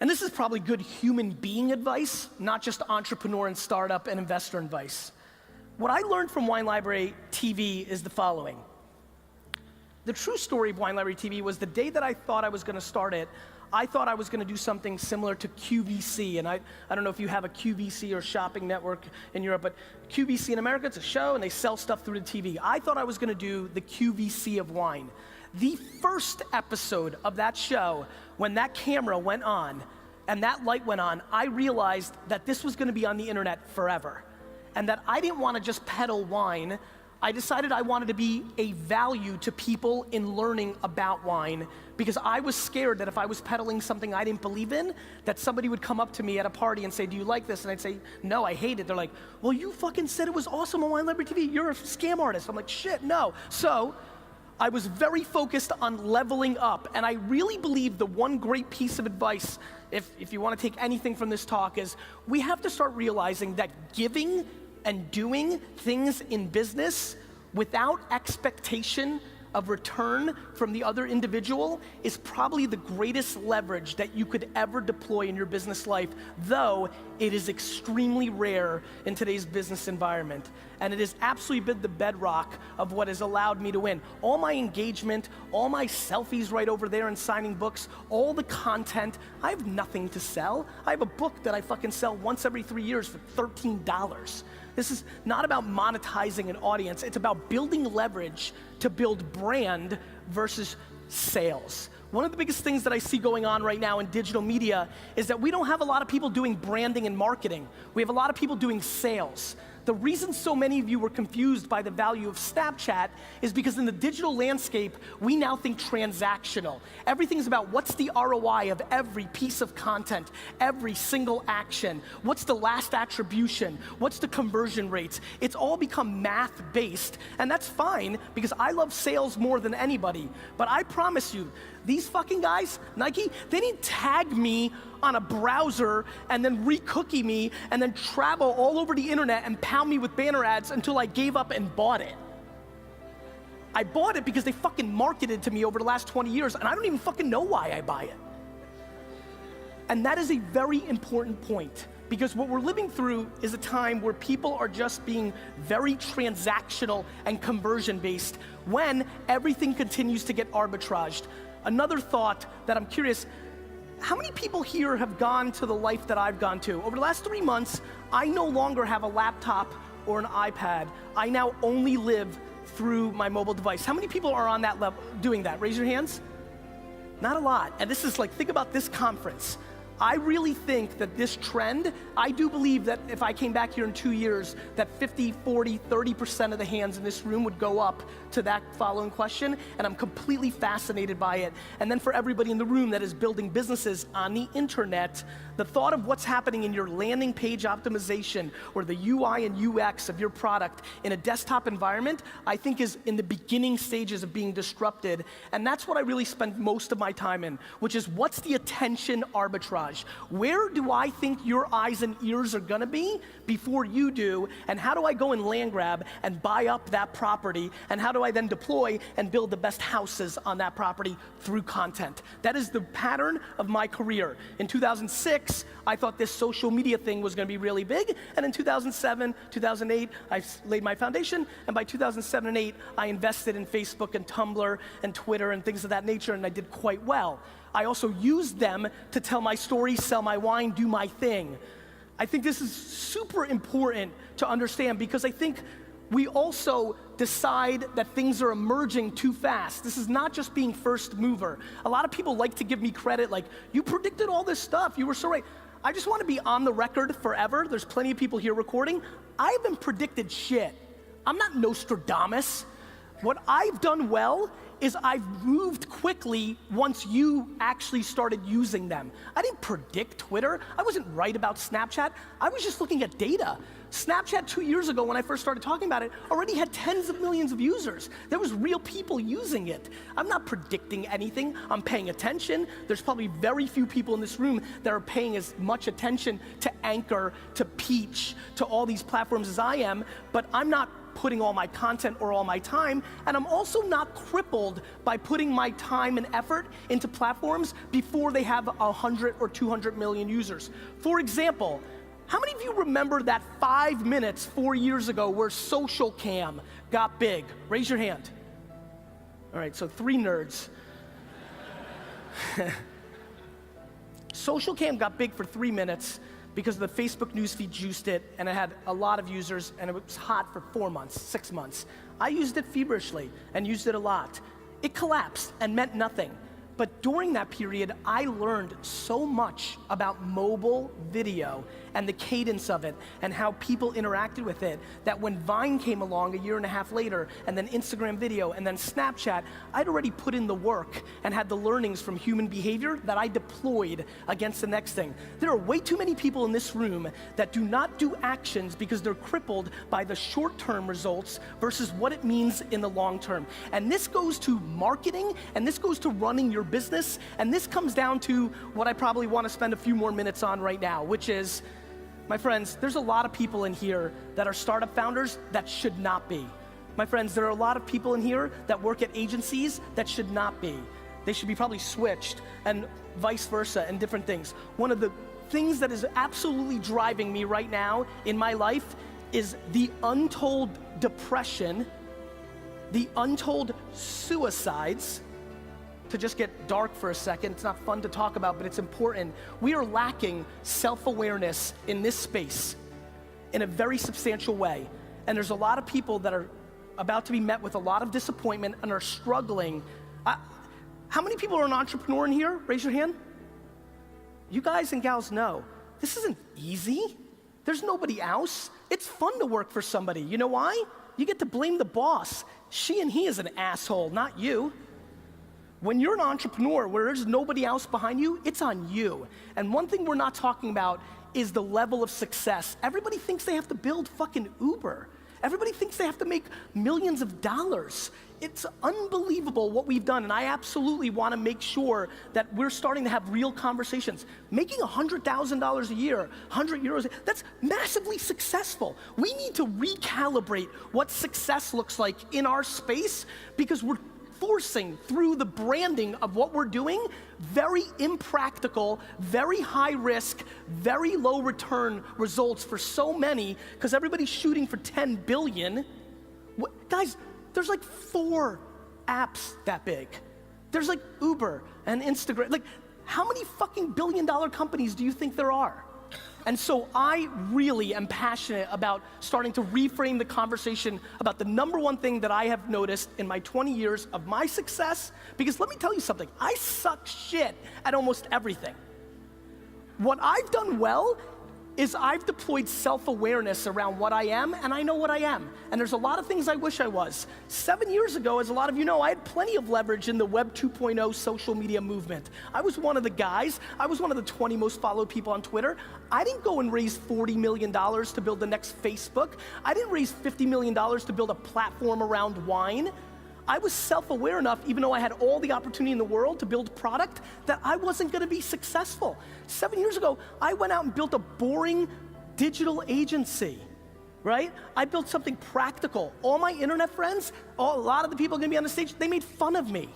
And this is probably good human being advice, not just entrepreneur and startup and investor advice. What I learned from Wine Library TV is the following. The true story of Wine Library TV was the day that I thought I was gonna start it, I thought I was gonna do something similar to QVC, and I don't know if you have a QVC or shopping network in Europe, but QVC in America, it's a show and they sell stuff through the TV. I thought I was gonna do the QVC of wine. The first episode of that show, when that camera went on and that light went on, I realized that this was gonna be on the internet forever, and that I didn't wanna just peddle wine. I decided I wanted to be a value to people in learning about wine, because I was scared that if I was peddling something I didn't believe in, that somebody would come up to me at a party and say, do you like this? And I'd say, no, I hate it. They're like, well, you fucking said it was awesome on Wine Library TV. You're a scam artist. I'm like, shit, no. So I was very focused on leveling up, and I really believe the one great piece of advice, if you want to take anything from this talk, is we have to start realizing that giving and doing things in business without expectation of return from the other individual is probably the greatest leverage that you could ever deploy in your business life, though it is extremely rare in today's business environment. And it has absolutely been the bedrock of what has allowed me to win. All my engagement, all my selfies right over there and signing books, all the content, I have nothing to sell. I have a book that I fucking sell once every 3 years for $13. This is not about monetizing an audience, it's about building leverage to build brand versus sales. One of the biggest things that I see going on right now in digital media is that we don't have a lot of people doing branding and marketing. We have a lot of people doing sales. The reason so many of you were confused by the value of Snapchat is because in the digital landscape, we now think transactional. Everything is about what's the ROI of every piece of content, every single action, what's the last attribution, what's the conversion rates. It's all become math-based, and that's fine because I love sales more than anybody. But I promise you, these fucking guys, Nike, they didn't tag me on a browser and then re-cookie me and then travel all over the internet and pound me with banner ads until I gave up and bought it. I bought it because they fucking marketed to me over the last 20 years, and I don't even fucking know why I buy it. And that is a very important point, because what we're living through is a time where people are just being very transactional and conversion based when everything continues to get arbitraged. Another thought that I'm curious, how many people here have gone to the life that I've gone to? Over the last 3 months, I no longer have a laptop or an iPad. I now only live through my mobile device. How many people are on that level doing that? Raise your hands. Not a lot. And this is like, think about this conference. I really think that this trend, I do believe that if I came back here in 2 years, that 50, 40, 30% of the hands in this room would go up to that following question, and I'm completely fascinated by it. And then for everybody in the room that is building businesses on the internet, the thought of what's happening in your landing page optimization or the UI and UX of your product in a desktop environment, I think is in the beginning stages of being disrupted. And that's what I really spend most of my time in, which is what's the attention arbitrage? Where do I think your eyes and ears are gonna be before you do, and how do I go and land grab and buy up that property, and how do I then deploy and build the best houses on that property through content? That is the pattern of my career. In 2006, I thought this social media thing was gonna be really big, and in 2007, 2008, I laid my foundation, and by 2007 and 8, I invested in Facebook and Tumblr and Twitter and things of that nature, and I did quite well. I also used them to tell my story, sell my wine, do my thing. I think this is super important to understand, because I think we also decide that things are emerging too fast. This is not just being first mover. A lot of people like to give me credit, like, you predicted all this stuff, you were so right. I just want to be on the record forever. There's plenty of people here recording. I haven't predicted shit. I'm not Nostradamus. What I've done well is I've moved quickly once you actually started using them. I didn't predict Twitter. I wasn't right about Snapchat. I was just looking at data. Snapchat 2 years ago, when I first started talking about it, already had tens of millions of users. There was real people using it. I'm not predicting anything. I'm paying attention. There's probably very few people in this room that are paying as much attention to Anchor, to Peach, to all these platforms as I am, but I'm not putting all my content or all my time, and I'm also not crippled by putting my time and effort into platforms before they have 100 or 200 million users. For example, how many of you remember that 5 minutes 4 years ago where social cam got big? Raise your hand. All right, so 3 nerds. Social cam got big for 3 minutes because the Facebook newsfeed juiced it, and it had a lot of users, and it was hot for 4 months, 6 months. I used it feverishly and used it a lot. It collapsed and meant nothing. But during that period, I learned so much about mobile video and the cadence of it and how people interacted with it that when Vine came along 1.5 years later, and then Instagram video, and then Snapchat, I'd already put in the work and had the learnings from human behavior that I deployed against the next thing. There are way too many people in this room that do not do actions because they're crippled by the short-term results versus what it means in the long term. And this goes to marketing, and this goes to running your business, and this comes down to what I probably want to spend a few more minutes on right now, which is, my friends, there's a lot of people in here that are startup founders that should not be. My friends, there are a lot of people in here that work at agencies that should not be. They should be probably switched, and vice versa, and different things. One of the things that is absolutely driving me right now in my life is the untold depression, the untold suicides. To just get dark for a second, it's not fun to talk about, but it's important. We are lacking self-awareness in this space in a very substantial way. And there's a lot of people that are about to be met with a lot of disappointment and are struggling. How many people are an entrepreneur in here? Raise your hand. You guys and gals know, this isn't easy. There's nobody else. It's fun to work for somebody. You know why? You get to blame the boss. She and he is an asshole, not you. When you're an entrepreneur where there's nobody else behind you, it's on you. And one thing we're not talking about is the level of success. Everybody thinks they have to build fucking Uber. Everybody thinks they have to make millions of dollars. It's unbelievable what we've done, and I absolutely want to make sure that we're starting to have real conversations. Making $100,000 a year, 100 euros, that's massively successful. We need to recalibrate what success looks like in our space because we're forcing through the branding of what we're doing very impractical, very high risk, very low return results for so many because everybody's shooting for 10 billion. Guys, there's like 4 apps that big. There's like Uber and Instagram. Like, how many fucking billion-dollar companies do you think there are? And so I really am passionate about starting to reframe the conversation about the number one thing that I have noticed in my 20 years of my success, because let me tell you something, I suck shit at almost everything. What I've done well is I've deployed self-awareness around what I am, and I know what I am. And there's a lot of things I wish I was. 7 years ago, as a lot of you know, I had plenty of leverage in the Web 2.0 social media movement. I was one of the guys, I was one of the 20 most followed people on Twitter. I didn't go and raise $40 million to build the next Facebook. I didn't raise $50 million to build a platform around wine. I was self-aware enough, even though I had all the opportunity in the world to build product, that I wasn't gonna be successful. 7 years ago, I went out and built a boring digital agency, right? I built something practical. All my internet friends, a lot of the people gonna be on the stage, they made fun of me.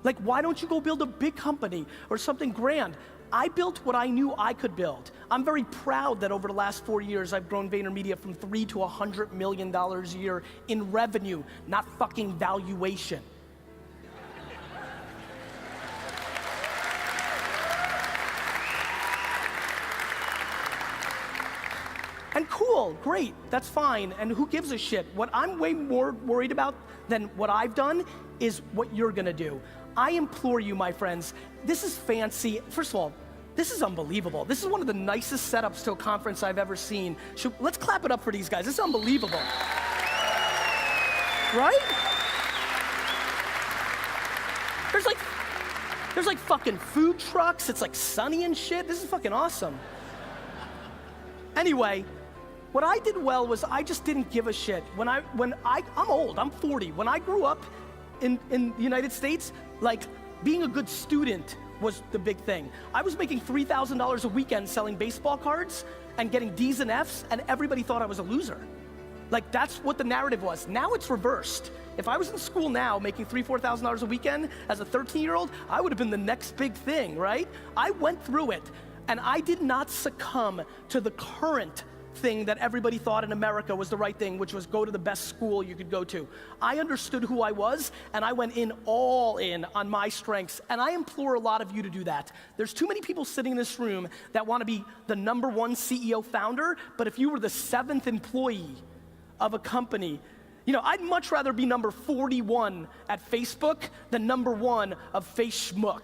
Like, why don't you go build a big company or something grand? I built what I knew I could build. I'm very proud that over the last 4 years, I've grown Vaynermedia from $3 to $100 million a year in revenue, not fucking valuation. And cool, great, that's fine, and who gives a shit? What I'm way more worried about than what I've done is what you're gonna do. I implore you, my friends, this is fancy. First of all, this is unbelievable. This is one of the nicest setups to a conference I've ever seen. Let's clap it up for these guys. This is unbelievable. Right? There's like fucking food trucks. It's like sunny and shit. This is fucking awesome. Anyway, what I did well was I just didn't give a shit. I'm old, I'm 40. When I grew up in the United States, like, being a good student was the big thing. I was making $3,000 a weekend selling baseball cards and getting D's and F's, and everybody thought I was a loser. Like, that's what the narrative was. Now it's reversed. If I was in school now making $3,000, $4,000 a weekend as a 13-year-old, I would have been the next big thing, right? I went through it, and I did not succumb to the current thing that everybody thought in America was the right thing, which was go to the best school you could go to. I understood who I was, and I went in all in on my strengths, and I implore a lot of you to do that. There's too many people sitting in this room that want to be the #1 CEO founder, but if you were the 7th employee of a company, you know, I'd much rather be number 41 at Facebook than #1 of Facebook.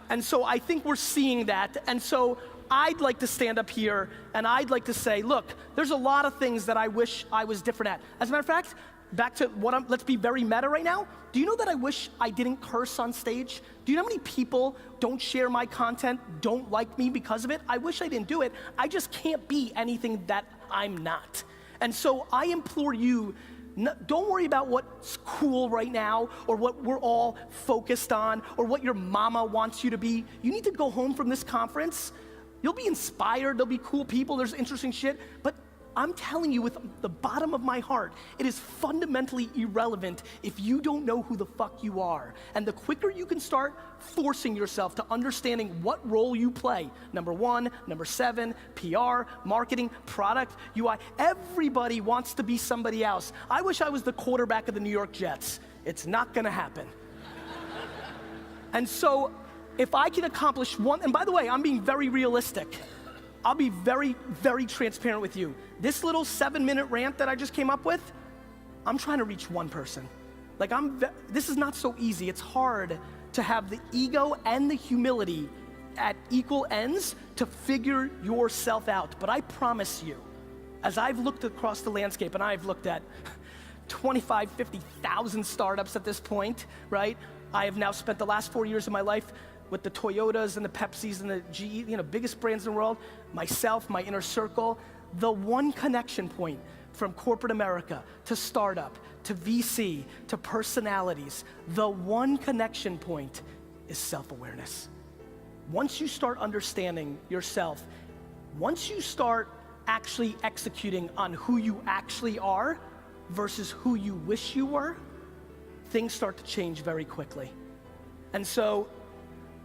And so I think we're seeing that, and so I'd like to stand up here and I'd like to say, look, there's a lot of things that I wish I was different at. As a matter of fact, back to let's be very meta right now. Do you know that I wish I didn't curse on stage? Do you know how many people don't share my content, don't like me because of it? I wish I didn't do it. I just can't be anything that I'm not. And so I implore you, don't worry about what's cool right now or what we're all focused on or what your mama wants you to be. You need to go home from this conference. You'll be inspired, there'll be cool people, there's interesting shit, but I'm telling you with the bottom of my heart, it is fundamentally irrelevant if you don't know who the fuck you are. And the quicker you can start forcing yourself to understanding what role you play, #1, #7, PR, marketing, product, UI, everybody wants to be somebody else. I wish I was the quarterback of the New York Jets. It's not gonna happen. And so, if I can accomplish one, and by the way, I'm being very realistic. I'll be very, very transparent with you. This little 7-minute rant that I just came up with, I'm trying to reach one person. Like this is not so easy. It's hard to have the ego and the humility at equal ends to figure yourself out. But I promise you, as I've looked across the landscape, and I've looked at 25, 50,000 startups at this point, right? I have now spent the last 4 years of my life with the Toyotas and the Pepsis and the GE, you know, biggest brands in the world, myself, my inner circle. The one connection point from corporate America to startup, to VC, to personalities, the one connection point is self-awareness. Once you start understanding yourself, once you start actually executing on who you actually are versus who you wish you were, things start to change very quickly. And so,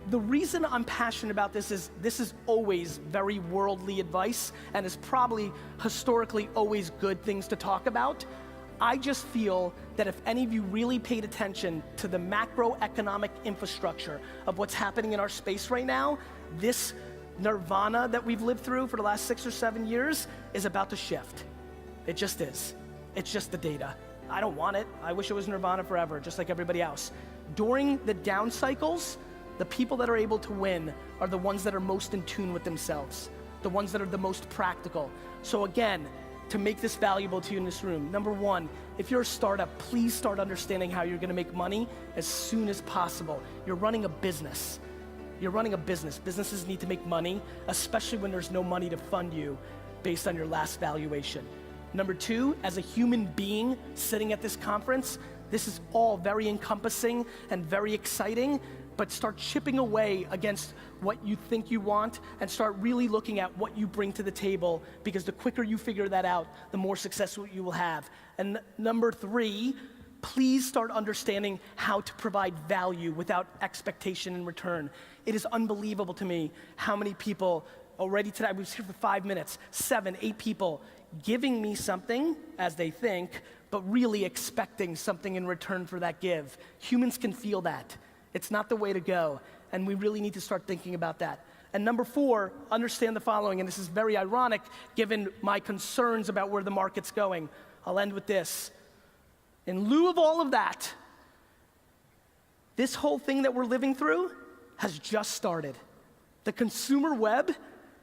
the reason I'm passionate about this is always very worldly advice and is probably historically always good things to talk about. I just feel that if any of you really paid attention to the macroeconomic infrastructure of what's happening in our space right now, this nirvana that we've lived through for the last 6 or 7 years is about to shift. It just is. It's just the data. I don't want it. I wish it was nirvana forever, just like everybody else. During the down cycles, the people that are able to win are the ones that are most in tune with themselves, the ones that are the most practical. So again, to make this valuable to you in this room, #1, if you're a startup, please start understanding how you're gonna make money as soon as possible. You're running a business. You're running a business. Businesses need to make money, especially when there's no money to fund you based on your last valuation. #2, as a human being sitting at this conference, this is all very encompassing and very exciting, but start chipping away against what you think you want and start really looking at what you bring to the table, because the quicker you figure that out, the more successful you will have. And #3, please start understanding how to provide value without expectation in return. It is unbelievable to me how many people already today, we was here for 5 minutes, 7, 8 people giving me something as they think, but really expecting something in return for that give. Humans can feel that. It's not the way to go, and we really need to start thinking about that. And #4, understand the following, and this is very ironic given my concerns about where the market's going. I'll end with this. In lieu of all of that, this whole thing that we're living through has just started. The consumer web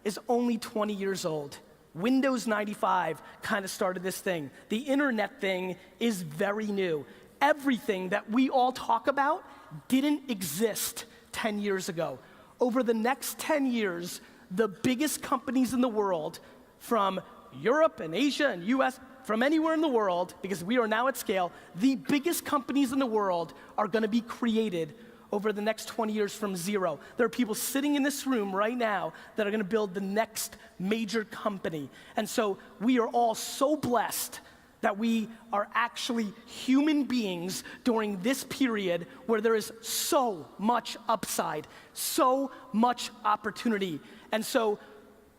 is only 20 years old. Windows 95 kind of started this thing. The internet thing is very new. Everything that we all talk about didn't exist 10 years ago. Over the next 10 years, the biggest companies in the world, from Europe and Asia and US, from anywhere in the world, because we are now at scale, the biggest companies in the world are gonna be created over the next 20 years from zero. There are people sitting in this room right now that are gonna build the next major company. And so we are all so blessed that we are actually human beings during this period where there is so much upside, so much opportunity. And so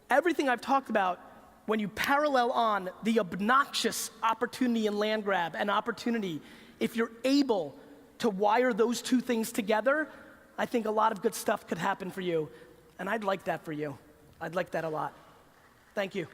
everything I've talked about, when you parallel on the obnoxious opportunity and land grab and opportunity, if you're able to wire those two things together, I think a lot of good stuff could happen for you. And I'd like that for you. I'd like that a lot. Thank you.